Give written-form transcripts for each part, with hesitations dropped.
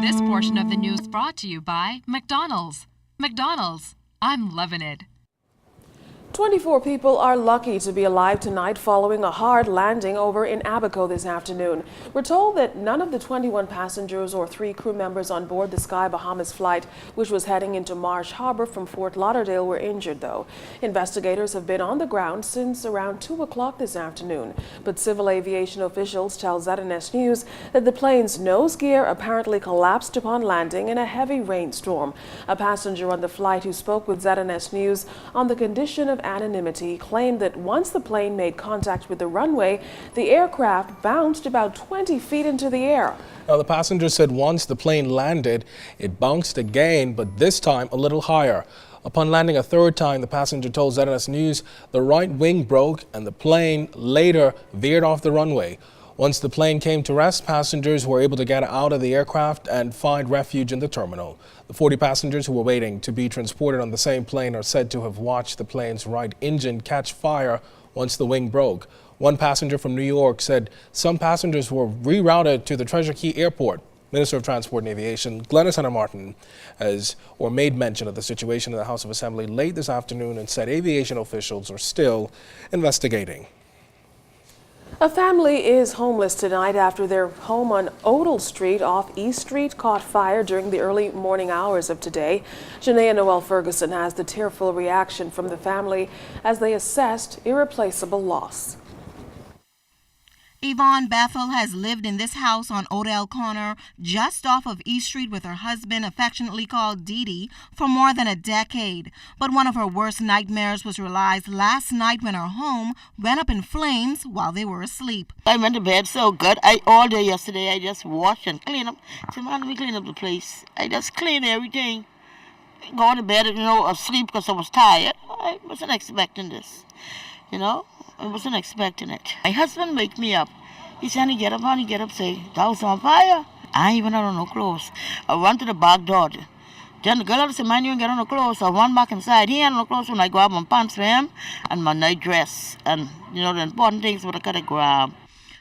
This portion of the news brought to you by McDonald's. McDonald's, I'm loving it. 24 people are lucky to be alive tonight following a hard landing over in Abaco this afternoon. We're told that none of the 21 passengers or 3 crew members on board the Sky Bahamas flight, which was heading into Marsh Harbor from Fort Lauderdale, were injured, though. Investigators have been on the ground since around 2 o'clock this afternoon. But civil aviation officials tell ZNS News that the plane's nose gear apparently collapsed upon landing in a heavy rainstorm. A passenger on the flight who spoke with ZNS News on the condition of anonymity claimed that once the plane made contact with the runway, the aircraft bounced about 20 feet into the air. Now, the passenger said once the plane landed, it bounced again, but this time a little higher. Upon landing a third time, the passenger told ZNS News the right wing broke and the plane later veered off the runway. Once the plane came to rest, passengers were able to get out of the aircraft and find refuge in the terminal. The 40 passengers who were waiting to be transported on the same plane are said to have watched the plane's right engine catch fire once the wing broke. One passenger from New York said some passengers were rerouted to the Treasure Key Airport. Minister of Transport and Aviation Glenys Hunter-Martin made mention of the situation in the House of Assembly late this afternoon and said aviation officials are still investigating. A family is homeless tonight after their home on Odell Street off East Street caught fire during the early morning hours of today. Janaea Noel Ferguson has the tearful reaction from the family as they assessed irreplaceable loss. Yvonne Bethel has lived in this house on Odell Corner just off of East Street with her husband, affectionately called Dee Dee, for more than a decade. But one of her worst nightmares was realized last night when her home went up in flames while they were asleep. I went to bed so good. All day yesterday I just washed and cleaned up. I said, man, let me clean up the place. I just cleaned everything. Go to bed, asleep because I was tired. I wasn't expecting this, I wasn't expecting it. My husband wake me up. He said, honey, get up, say, the house on fire. I ain't even had on no clothes. I went to the back door. Then the girl said, man, you ain't get on no clothes. I went back inside. He had no clothes when I grab my pants for him and my night dress. And, the important things what I gotta grab.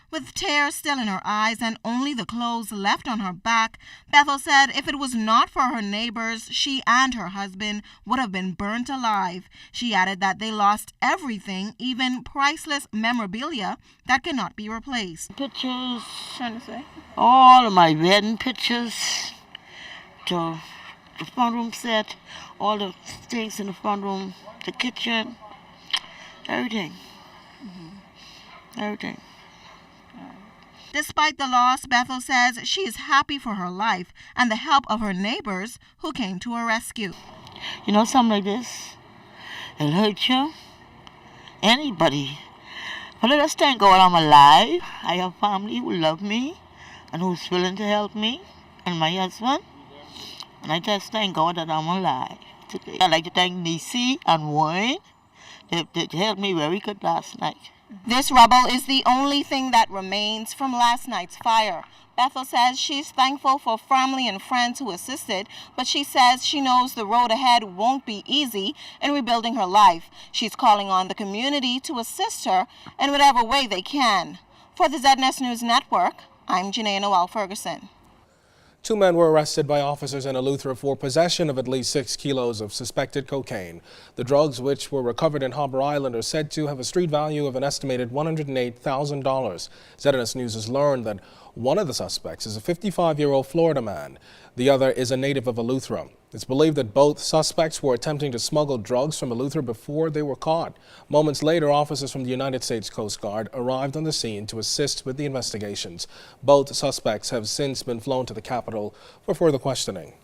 With tears still in her eyes and only the clothes left on her back, Bethel said if it was not for her neighbors, she and her husband would have been burnt alive. She added that they lost everything, even priceless memorabilia that cannot be replaced. Pictures, all of my wedding pictures, the front room set, all the things in the front room, the kitchen, everything. Everything. Despite the loss, Bethel says she is happy for her life and the help of her neighbors who came to her rescue. Something like this, it'll hurt you, anybody. But I just thank God I'm alive. I have family who love me and who's willing to help me, and my husband. And I just thank God that I'm alive today. I'd like to thank Nisi and Wayne. They helped me very good last night. This rubble is the only thing that remains from last night's fire. Bethel says she's thankful for family and friends who assisted, but she says she knows the road ahead won't be easy in rebuilding her life. She's calling on the community to assist her in whatever way they can. For the ZNS News Network, I'm Janaea Noel Ferguson. 2 men were arrested by officers in Eleuthera for possession of at least 6 kilos of suspected cocaine. The drugs, which were recovered in Harbor Island, are said to have a street value of an estimated $108,000. ZNS News has learned that one of the suspects is a 55-year-old Florida man. The other is a native of Eleuthera. It's believed that both suspects were attempting to smuggle drugs from Eleuthera before they were caught. Moments later, officers from the United States Coast Guard arrived on the scene to assist with the investigations. Both suspects have since been flown to the capital for further questioning.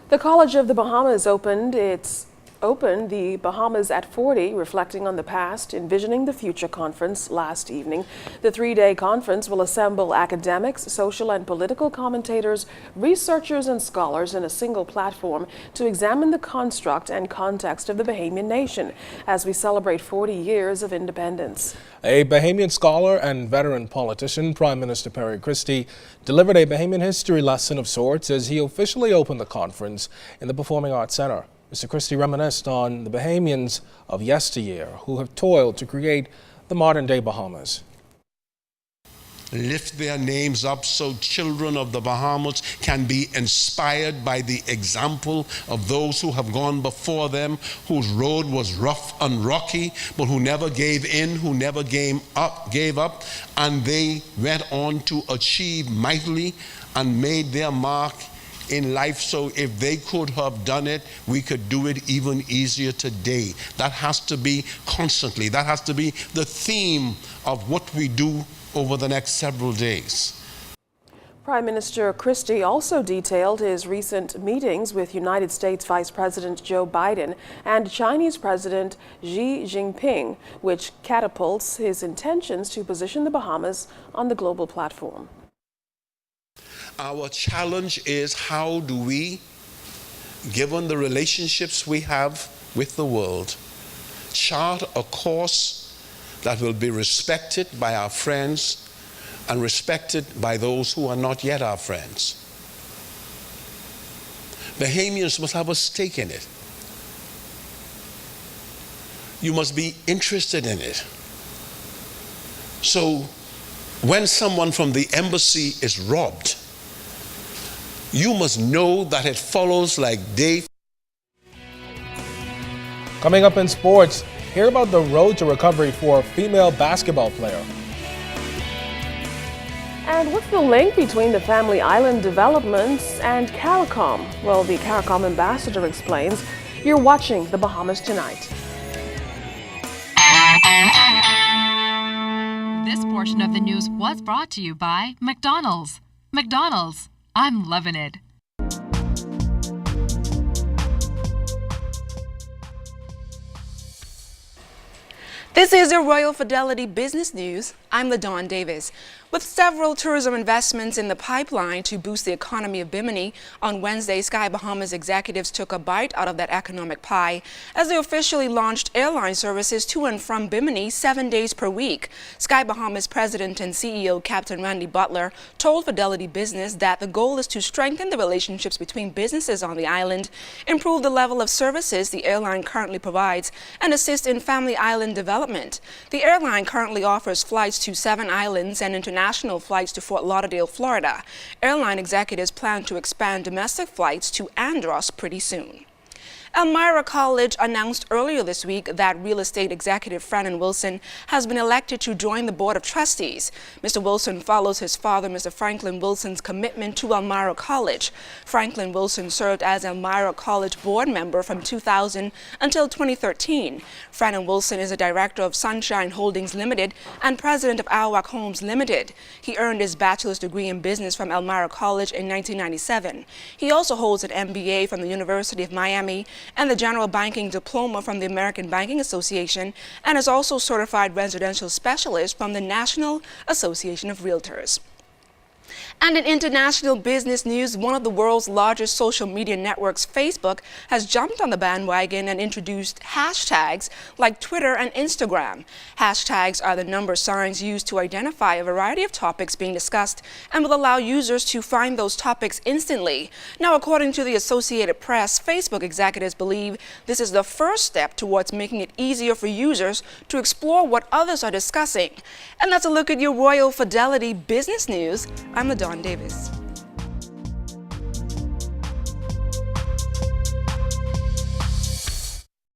The College of the Bahamas opened the Bahamas at 40, reflecting on the past, envisioning the future conference last evening. The 3-day conference will assemble academics, social and political commentators, researchers and scholars in a single platform to examine the construct and context of the Bahamian nation as we celebrate 40 years of independence. A Bahamian scholar and veteran politician, Prime Minister Perry Christie, delivered a Bahamian history lesson of sorts as he officially opened the conference in the Performing Arts Center. Mr. Christie reminisced on the Bahamians of yesteryear who have toiled to create the modern-day Bahamas. lift their names up so children of the Bahamas can be inspired by the example of those who have gone before them, whose road was rough and rocky, but who never gave in, who never gave up, and they went on to achieve mightily and made their mark in life. So if they could have done it, we could do it even easier today. That has to be constantly. That has to be the theme of what we do over the next several days. Prime Minister Christie also detailed his recent meetings with United States Vice President Joe Biden and Chinese President Xi Jinping, which catapults his intentions to position the Bahamas on the global platform. Our challenge is, how do we, given the relationships we have with the world, chart a course that will be respected by our friends and respected by those who are not yet our friends. Bahamians must have a stake in it. You must be interested in it. So when someone from the embassy is robbed, you must know that it follows like day. Coming up in sports, hear about the road to recovery for a female basketball player. And what's the link between the Family Island developments and CARICOM? Well, the CARICOM ambassador explains. You're watching the Bahamas Tonight. This portion of the news was brought to you by McDonald's. McDonald's, I'm loving it. This is your Royal Fidelity Business News. I'm LaDawn Davis. With several tourism investments in the pipeline to boost the economy of Bimini, on Wednesday, Sky Bahamas executives took a bite out of that economic pie as they officially launched airline services to and from Bimini 7 days per week. Sky Bahamas President and CEO Captain Randy Butler told Fidelity Business that the goal is to strengthen the relationships between businesses on the island, improve the level of services the airline currently provides, and assist in Family Island development. The airline currently offers flights to 7 islands and international flights to Fort Lauderdale, Florida. Airline executives plan to expand domestic flights to Andros pretty soon. Elmira College announced earlier this week that real estate executive Franklin Wilson has been elected to join the Board of Trustees. Mr. Wilson follows his father, Mr. Franklin Wilson's commitment to Elmira College. Franklin Wilson served as Elmira College board member from 2000 until 2013. Franklin Wilson is a director of Sunshine Holdings Limited and president of Awak Homes Limited. He earned his bachelor's degree in business from Elmira College in 1997. He also holds an MBA from the University of Miami and the General Banking Diploma from the American Banking Association, and is also certified residential specialist from the National Association of Realtors. And in international business news, one of the world's largest social media networks, Facebook, has jumped on the bandwagon and introduced hashtags like Twitter and Instagram. Hashtags are the number signs used to identify a variety of topics being discussed and will allow users to find those topics instantly. Now, according to the Associated Press, Facebook executives believe this is the first step towards making it easier for users to explore what others are discussing. And that's a look at your Royal Fidelity Business News. I'm LaDawn Davis.